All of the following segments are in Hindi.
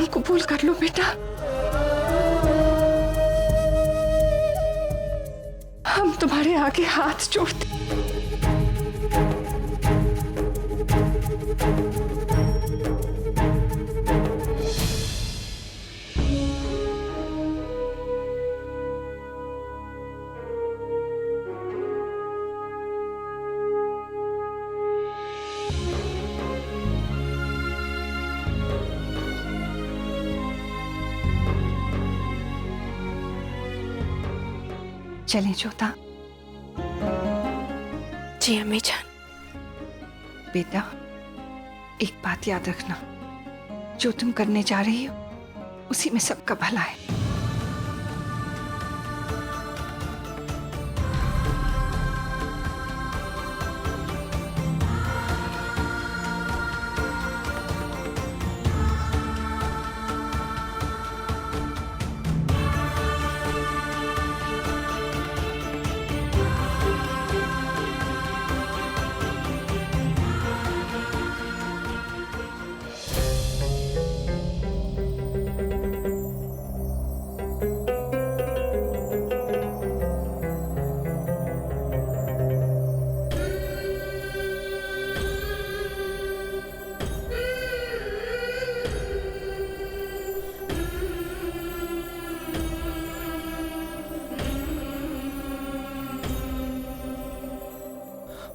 इस्लाम कबूल कर लो बेटा। हम तुम्हारे आगे हाथ जोड़ते। चलें जोधा। जी अम्मी जान। बेटा एक बात याद रखना, जो तुम करने जा रही हो उसी में सबका भला है।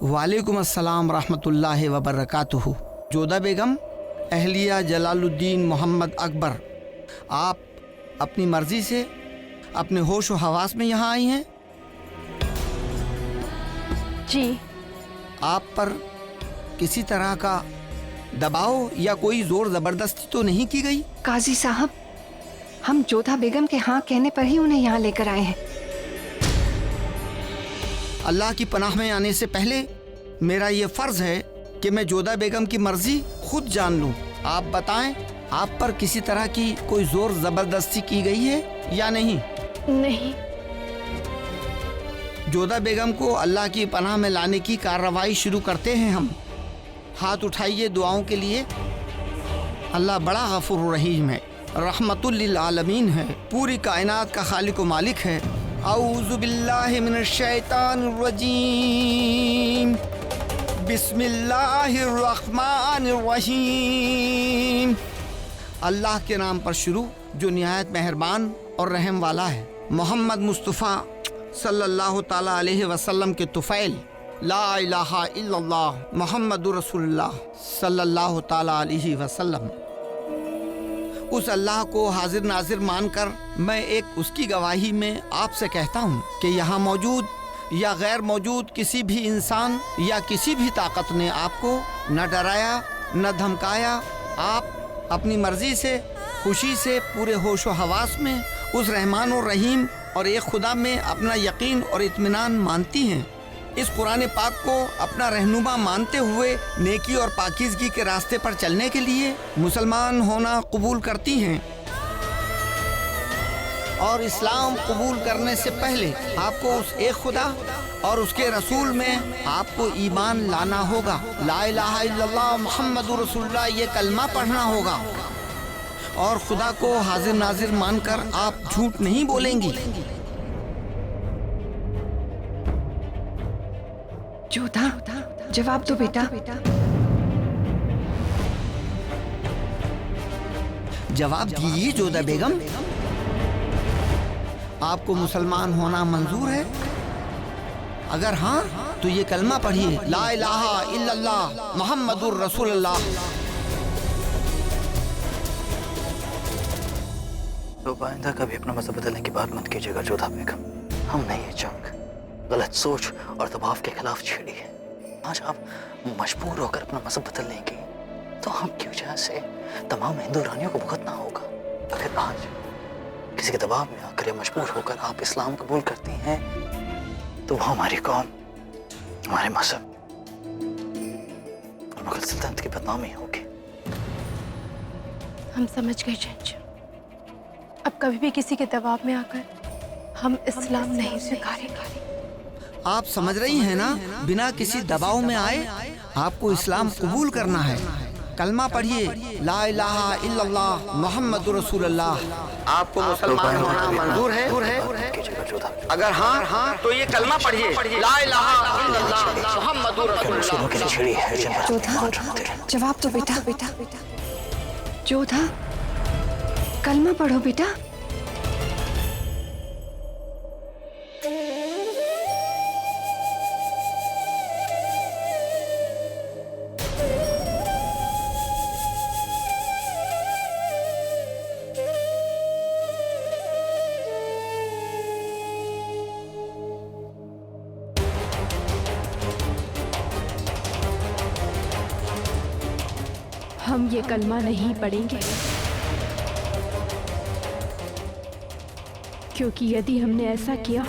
वालेकुम अस्सलाम रहमतुल्लाहि व बरकातुहू। जोधा बेगम, अहलिया जलालुद्दीन मोहम्मद अकबर, आप अपनी मर्जी से अपने होश व हवास में यहाँ आई हैं? जी। आप पर किसी तरह का दबाव या कोई जोर ज़बरदस्ती तो नहीं की गई? काजी साहब, हम जोधा बेगम के हाँ कहने पर ही उन्हें यहाँ लेकर आए हैं। अल्लाह की पनाह में आने से पहले मेरा ये फ़र्ज़ है कि मैं जोधा बेगम की मर्ज़ी खुद जान लूँ। आप बताएं, आप पर किसी तरह की कोई ज़ोर ज़बरदस्ती की गई है या नहीं? नहीं। जोधा बेगम को अल्लाह की पनाह में लाने की कार्रवाई शुरू करते हैं हम। हाथ उठाइए दुआओं के लिए। अल्लाह बड़ा गफूर रहीम है, रहमतुल लिल आलमीन है, पूरी कायनात का खालिक व मालिक है। औज़ु बिल्लाहि मिनश शैतानिर रजीम, बिस्मिल्लाहिर रहमानिर रहीम। अल्लाह के नाम पर शुरू जो निहायत मेहरबान और रहम वाला है। मोहम्मद मुस्तफ़ा सल्लल्लाहु ताला अलैहि वसल्लम के तुफ़ैल, ला इलाहा इल्लल्लाह मुहम्मदुर रसूलुल्लाह सल्लल्लाहु ताला अलैहि वसल्लम। उस अल्लाह को हाजिर नाजिर मानकर मैं एक उसकी गवाही में आपसे कहता हूँ कि यहाँ मौजूद या गैर मौजूद किसी भी इंसान या किसी भी ताकत ने आपको न डराया न धमकाया। आप अपनी मर्जी से खुशी से पूरे होश व हवास में उस रहमान और रहीम और एक खुदा में अपना यकीन और इत्मीनान मानती हैं। इस कुरान पाक को अपना रहनुमा मानते हुए नेकी और पाकीज़गी के रास्ते पर चलने के लिए मुसलमान होना कबूल करती हैं। और इस्लाम कबूल करने से पहले आपको उस एक खुदा और उसके रसूल में आपको ईमान लाना होगा। ला इलाहा इल्लल्लाह मुहम्मदुर रसूलुल्लाह ये कलमा पढ़ना होगा और खुदा को हाजिर नाजिर मानकर आप झूठ नहीं बोलेंगी। जोधा, जवाब दो बेटा। जवाब दीजिए जोधा बेगम, आपको मुसलमान होना मंजूर है? अगर हाँ तो ये कलमा पढ़िए, ला इलाहा इल्लल्लाह मुहम्मदुर रसूलुल्लाह। तो आइंदा कभी अपना मज़हब बदलने की बात मत कीजिएगा जोधा बेगम। हमने ये जंग गलत सोच और दबाव के खिलाफ छेड़ी है। आज आप मजबूर होकर अपना मज़हब बदल लेंगे तो हम की वजह से तमाम हिंदू रानियों को भुगतना होगा। अगर आज किसी के दबाव में आकर या मजबूर होकर आप इस्लाम कबूल करती हैं तो वो हमारी कौम, हमारे मज़हब और मुगल सल्तनत की बदनामी होगी। हम समझ गए चंचू। अब कभी भी किसी के दबाव में आकर हम इस्लाम नहीं स्वीकारेंगे। आप समझ रही हैं ना, बिना किसी दबाव में आए आपको इस्लाम कबूल करना है। कलमा पढ़िए, ला इलाहा इल्लल्लाह मुहम्मदुर रसूलुल्लाह। आपको मुसलमान होना मंजूर है? अगर हाँ तो ये कलमा पढ़िए, ला इलाहा इल्लल्लाह मुहम्मदुर रसूलुल्लाह। जोधा, जवाब दो बेटा। जोधा, कलमा पढ़ो बेटा। हम ये कलमा नहीं पढ़ेंगे, क्योंकि यदि हमने ऐसा किया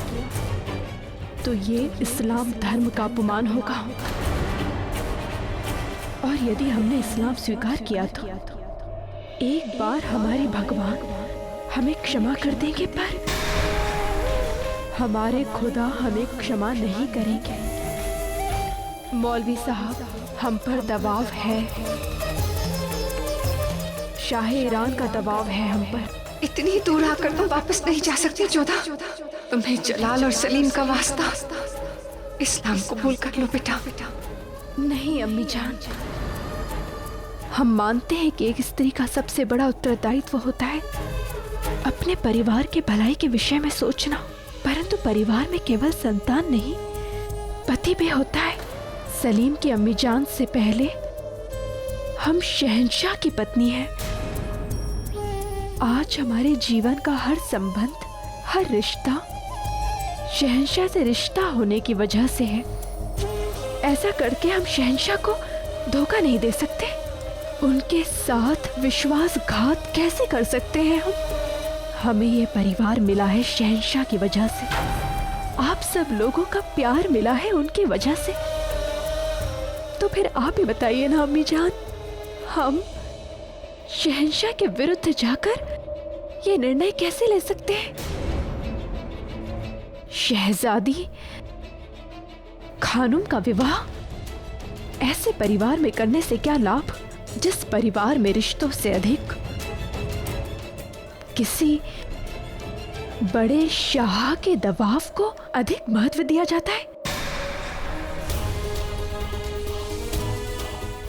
तो ये इस्लाम धर्म का अपमान होगा, और यदि हमने इस्लाम स्वीकार किया तो एक बार हमारे भगवान हमें क्षमा कर देंगे, पर हमारे खुदा हमें क्षमा नहीं करेंगे। मौलवी साहब, हम पर दबाव है, शाह ईरान का दबाव है हम पर। इतनी दूर आकर तुम वापस नहीं जा सकती जोधा। तुम्हें जलाल और सलीम का वास्ता, इस्लाम कबूल कर लो बेटा। नहीं अम्मी जान, हम मानते हैं कि एक स्त्री का सबसे बड़ा उत्तरदायित्व होता है अपने परिवार के भलाई के विषय में सोचना, परंतु परिवार में केवल संतान नहीं, पति भी होता है। सलीम की अम्मी जान से पहले हम शहंशाह की पत्नी हैं। आज हमारे जीवन का हर संबंध, हर रिश्ता शहंशाह से रिश्ता होने की वजह से है। ऐसा करके हम शहंशाह को धोखा नहीं दे सकते। उनके साथ विश्वासघात कैसे कर सकते हैं हम? हमें ये परिवार मिला है शहंशाह की वजह से। आप सब लोगों का प्यार मिला है उनकी वजह से। तो फिर आप ही बताइए ना अम्मी जान, हम शहंशाह के विरुद्ध जाकर ये निर्णय कैसे ले सकते हैं? शहजादी खानूम का विवाह ऐसे परिवार में करने से क्या लाभ जिस परिवार में रिश्तों से अधिक किसी बड़े शाह के दबाव को अधिक महत्व दिया जाता है?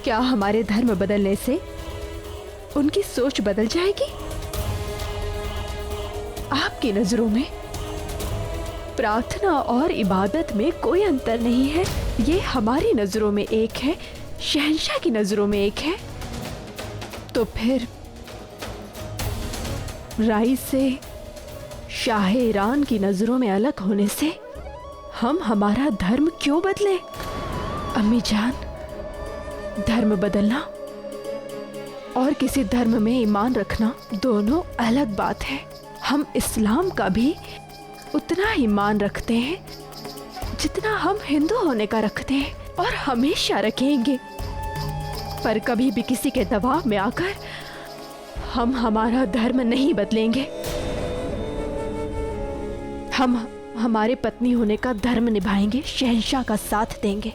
क्या हमारे धर्म बदलने से उनकी सोच बदल जाएगी? आपकी नजरों में प्रार्थना और इबादत में कोई अंतर नहीं है, ये हमारी नजरों में एक है, शहंशाह की नजरों में एक है। तो फिर राई से शाह ईरान की नजरों में अलग होने से हम हमारा धर्म क्यों बदले? अम्मी जान, धर्म बदलना और किसी धर्म में ईमान रखना दोनों अलग बात है। हम इस्लाम का भी उतना ही मान रखते हैं जितना हम हिंदू होने का रखते हैं, और हमेशा रखेंगे। पर कभी भी किसी के दबाव में आकर हम हमारा धर्म नहीं बदलेंगे। हम हमारे पत्नी होने का धर्म निभाएंगे, शहंशाह का साथ देंगे,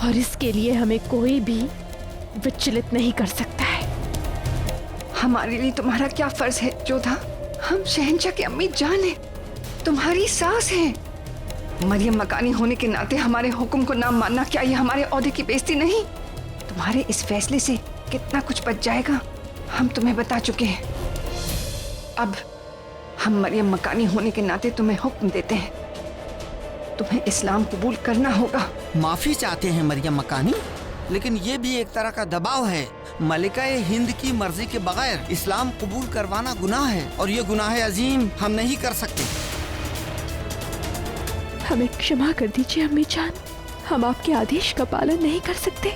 और इसके लिए हमें कोई भी विचलित नहीं कर सकता है। हमारे लिए तुम्हारा क्या फर्ज है जोधा? हम शहंशाह की अम्मी जान है, तुम्हारी सास है। मरियम मकानी होने के नाते हमारे हुक्म को ना मानना क्या ये हमारे ओहदे की बेइज्जती नहीं? तुम्हारे इस फैसले से कितना कुछ बच जाएगा हम तुम्हें बता चुके हैं। अब हम मरियम मकानी होने के नाते तुम्हें हुक्म देते हैं, तुम्हें इस्लाम कबूल करना होगा। माफी चाहते हैं मरियम मकानी, लेकिन ये भी एक तरह का दबाव है। मलिका हिंद की मर्जी के बगैर इस्लाम कबूल करवाना गुनाह है, और ये गुनाह अजीम हम नहीं कर सकते। हमें क्षमा कर दीजिए अम्मी जान, हम आपके आदेश का पालन नहीं कर सकते।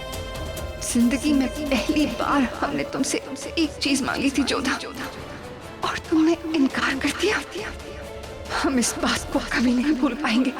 जिंदगी में पहली बार हमने तुमसे एक चीज मांगी थी जोधा, और तुमने इनकार कर दिया। हम इस बात को कभी नहीं भूल पाएंगे।